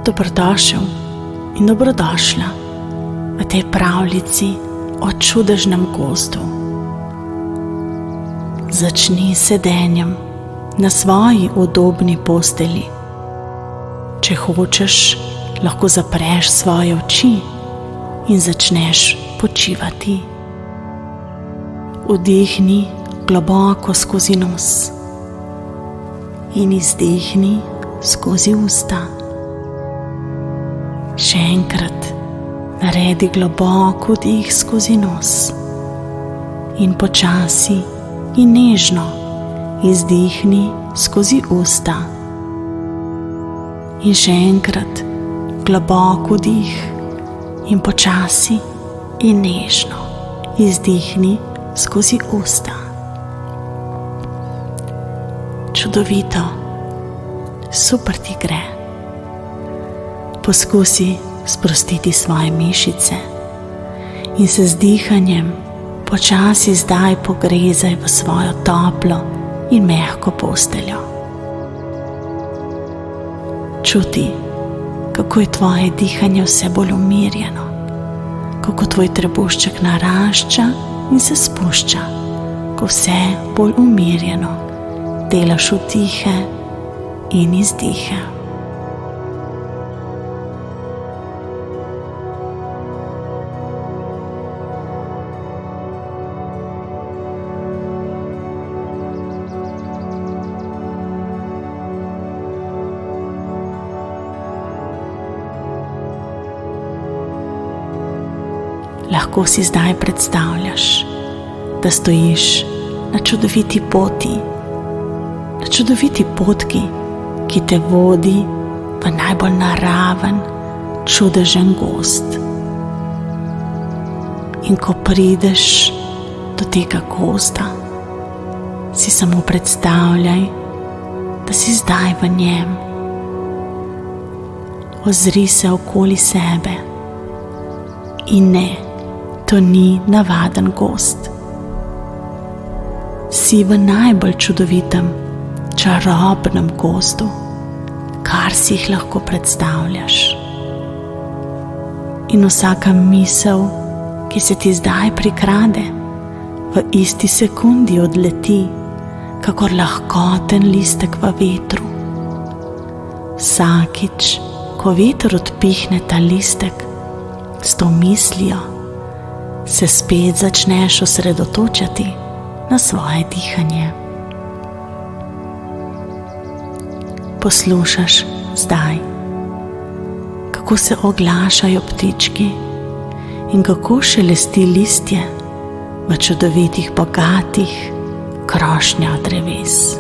Dobrodošel in dobrodošla v tej pravljici o čudežnem gozdu. Začni s sedenjem na svoji udobni postelji. Če hočeš, lahko zapreš svoje oči in začneš počivati. Vdihni globoko skozi nos in izdihni skozi usta. Še enkrat naredi globok vdih skozi nos in počasi in nežno izdihni skozi usta. In še enkrat globok vdih in počasi in nežno izdihni skozi usta. Čudovito, super ti gre. Poskusi sprostiti svoje mišice in se z dihanjem počasi zdaj pogrezaj v svojo toplo in mehko posteljo. Čuti, kako je tvoje dihanje vse bolj umirjeno, kako tvoj trebušček narašča in se spušča, ko vse bolj umirjeno delaš vdihe in izdihe. Lahko si zdaj predstavljaš, da stojiš na čudoviti poti, ki te vodi v najbolj naraven, čudežen gozd. In ko prideš do tega gozda, si samo predstavljaj, da si zdaj v njem. Ozri se okoli sebe in ne, to ni navaden gozd. Si v najbolj čudovitem, čarobnem gozdu, kar si jih lahko predstavljaš. In vsaka misel, ki se ti zdaj prikrade, v isti sekundi odleti, kakor lahkoten listek v vetru. Vsakič, ko veter odpihne ta listek, s to mislijo, se spet začneš osredotočati na svoje dihanje. Poslušaš zdaj, kako se oglašajo ptički in kako šelesti listje v čudovitih, bogatih krošnjah dreves.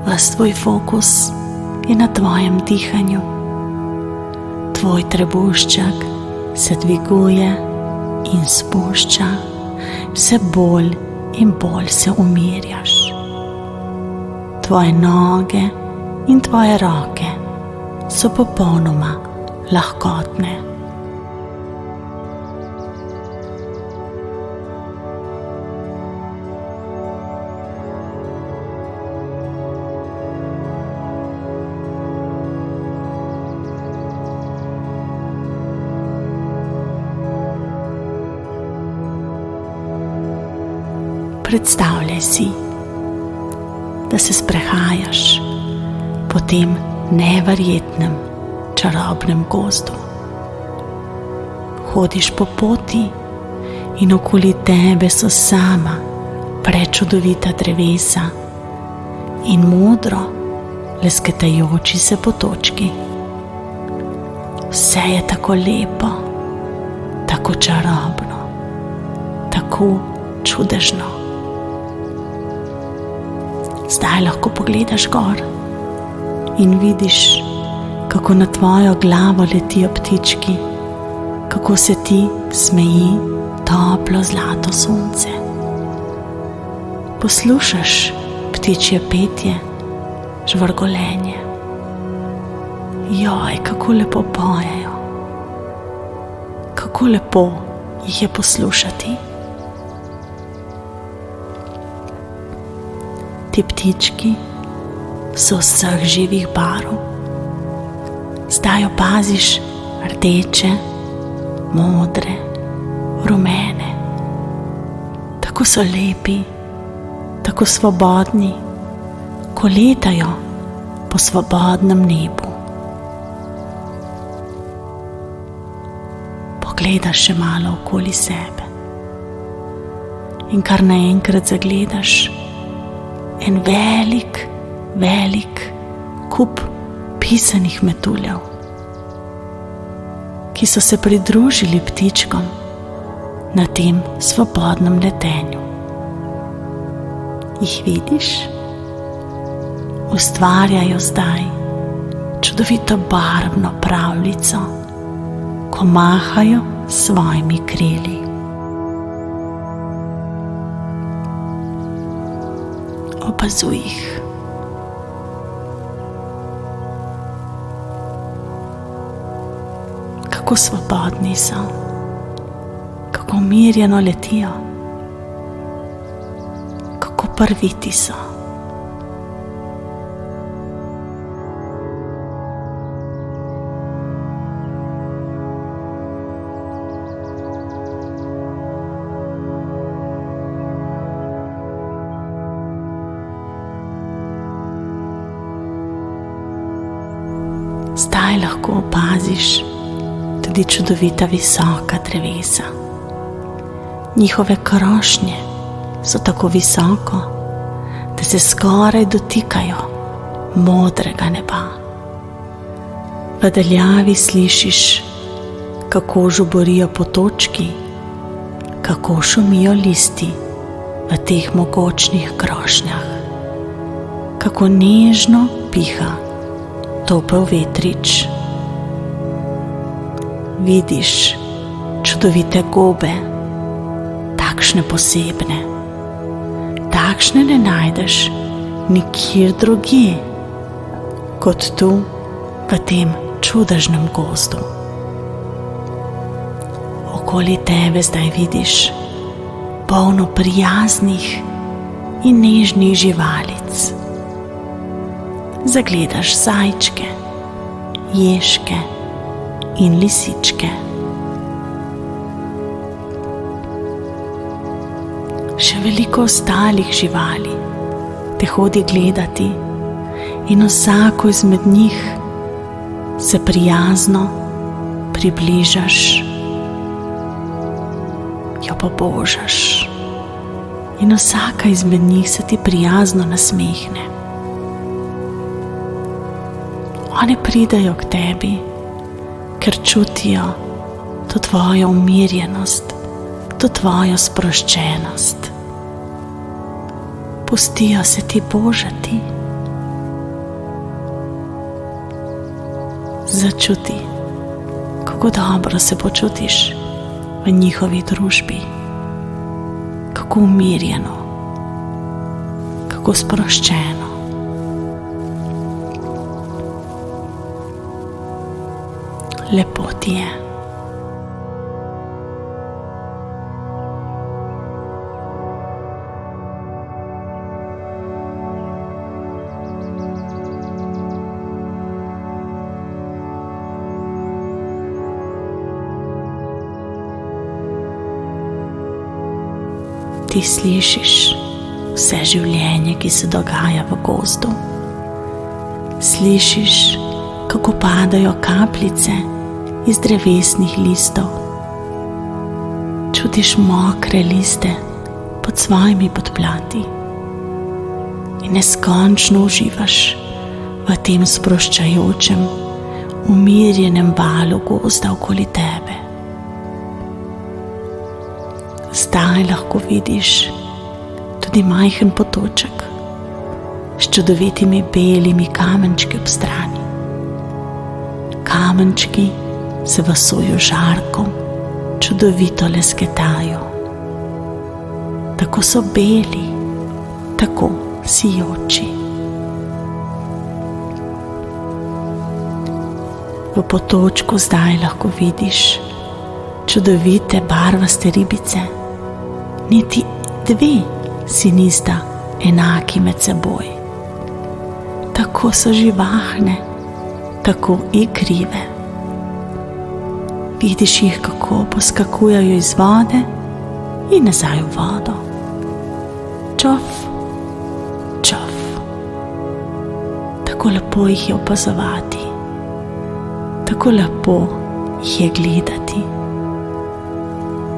Ves tvoj fokus je na tvojem dihanju. Tvoj trebušček se dviguje in spušča, vse bolj in bolj se umirjaš. Tvoje noge in tvoje roke so popolnoma lahkotne. Predstavljaj si, da se sprehajaš po tem neverjetnem, čarobnem gozdu. Hodiš po poti in okoli tebe so sama prečudovita drevesa in modro lesketajoči se potočki. Vse je tako lepo, tako čarobno, tako čudežno. Zdaj lahko pogledaš gor in vidiš, kako na tvojo glavo letijo ptički, kako se ti smeji toplo zlato sonce. Poslušaš ptičje petje, žvrgolenje. Joj, kako lepo pojejo. Kako lepo jih je poslušati. Ti ptički so vseh živih barv, Zdaj opaziš rdeče, modre, rumene. Tako so lepi, tako svobodni, ko letajo po svobodnem nebu. Pogledaš še malo okoli sebe in kar naenkrat zagledaš en velik, velik kup pisanih metuljev, ki so se pridružili ptičkom na tem svobodnem letenju. Jih vidiš? Ustvarjajo zdaj čudovito barvno pravljico, ko mahajo s svojimi krili. Opazuj jih. Kako svobodni so, kako umirjeno letijo, kako barviti so. Zdaj lahko opaziš tudi čudovita visoka drevesa. Njihove krošnje so tako visoko, da se skoraj dotikajo modrega neba. V daljavi slišiš, kako žuborijo potočki, kako šumijo listi v teh mogočnih krošnjah, kako nežno piha topel vetrič. Vidiš čudovite gobe, takšne posebne, takšne ne najdeš nikjer drugje, kot tu v tem čudežnem gozdu. Okoli tebe zdaj vidiš polno prijaznih in nežnih živalic. Zagledaš zajčke, ježke in lisičke. Še veliko ostalih živali te hodi gledati in vsako izmed njih se prijazno približaš, jo pobožaš in vsaka izmed njih se ti prijazno nasmehne. Oni pridejo k tebi, ker čutijo to tvojo umirjenost, to tvojo sproščenost. Pustijo se ti božati. Začuti, kako dobro se počutiš v njihovi družbi, kako umirjeno, kako sproščeno. Lepo ti je. Ti slišiš vse življenje, ki se dogaja v gozdu. Slišiš, kako padajo kapljice iz drevesnih listov. Čutiš mokre liste pod svojimi podplati in neskončno uživaš v tem sproščajočem, umirjenem valu gozda okoli tebe. Zdaj lahko vidiš tudi majhen potoček s čudovitimi belimi kamenčki ob strani. Kamenčki se v soju žarkom čudovito lesketajo. Tako so beli, tako sijoči. V potočku zdaj lahko vidiš čudovite barvaste ribice. Niti dve si nista enaki med seboj. Tako so živahne, tako igrive. Vidiš jih, kako poskakujajo iz vode in nazaj v vodo. Čof, čof. Tako lepo jih je opazovati, tako lepo jih je gledati.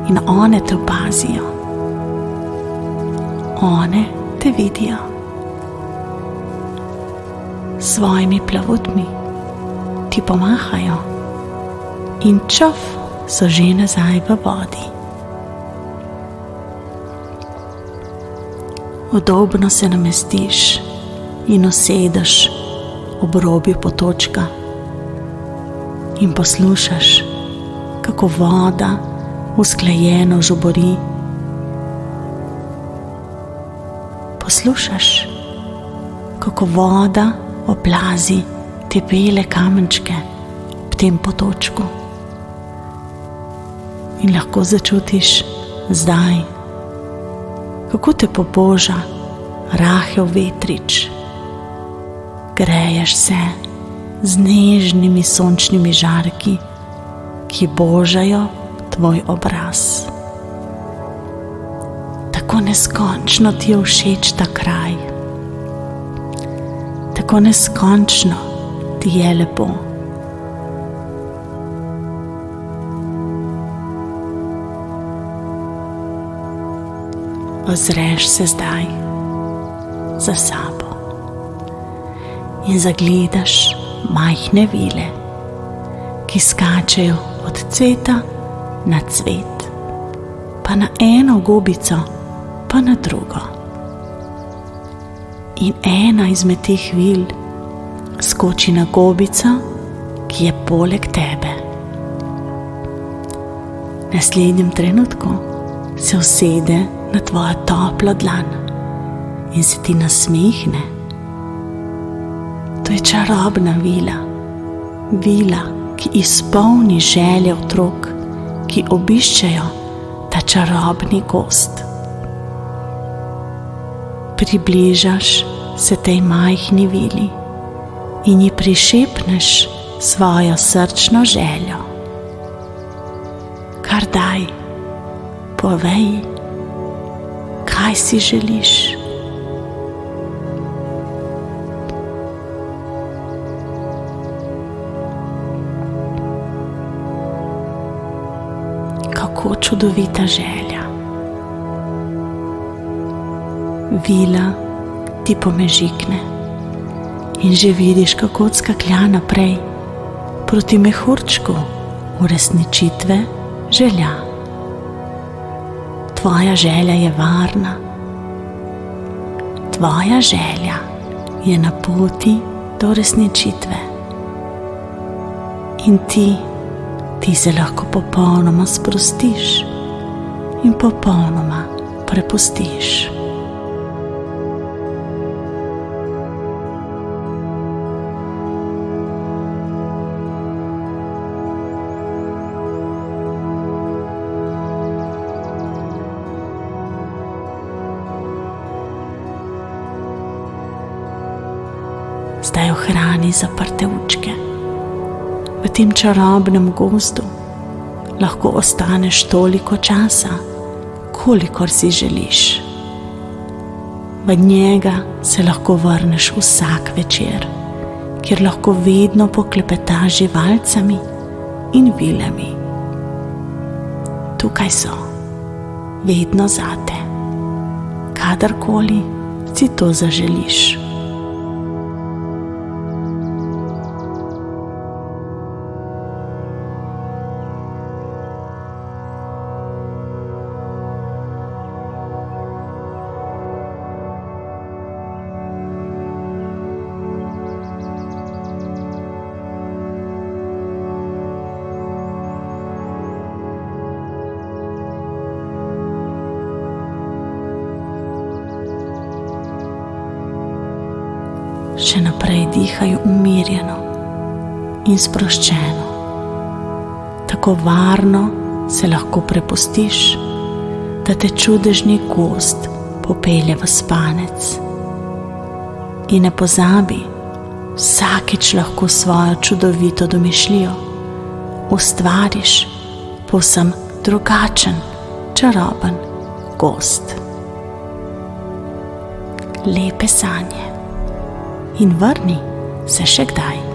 In one te opazijo, one te vidijo. S svojimi plavutmi ti pomahajo in čof, so že nazaj v vodi. Udobno se namestiš in usedeš ob robju potočka in poslušaš, kako voda usklajeno žubori. Poslušaš, kako voda oplazi te bele kamenčke ob tem potočku. In lahko začutiš zdaj, kako te poboža rahel vetrič. Greješ se z nežnimi sončnimi žarki, ki božajo tvoj obraz. Tako neskončno ti je všeč ta kraj. Tako neskončno ti je lepo. Ozreš se zdaj za sabo in zagledaš majhne vile, ki skačejo od cveta na cvet, pa na eno gobico, pa na drugo. In ena izmed teh vil skoči na gobico, ki je poleg tebe. V naslednjem trenutku se usede na tvojo toplo dlan in se ti nasmehne. To je čarobna vila, vila, ki izpolni želje otrok, ki obiščejo ta čarobni gozd. Približaš se tej majhni vili in ji prišepneš svojo srčno željo. Kar daj, povej, kaj si želiš. Kako čudovita želja. Vila ti pomežikne in že vidiš, kako odskaklja naprej proti mehurčku uresničitve želja. Tvoja želja je varna. Tvoja želja je na poti do uresničitve. In ti se lahko popolnoma sprostiš in popolnoma prepustiš. Zdaj ohrani zaprte očke. V tem čarobnem gozdu lahko ostaneš toliko časa, kolikor si želiš. V njega se lahko vrneš vsak večer, kjer lahko vedno poklepetaš z živalcami in vilami. Tukaj so, vedno zate, kadarkoli si to zaželiš. Še naprej dihaj umirjeno in sproščeno. Tako varno se lahko prepustiš, da te čudežni gozd popelje v spanec. In ne pozabi, vsakič lahko svojo čudovito domišljijo ustvariš povsem drugačen, čaroben gozd. Lepe sanje in vrni se še kdaj.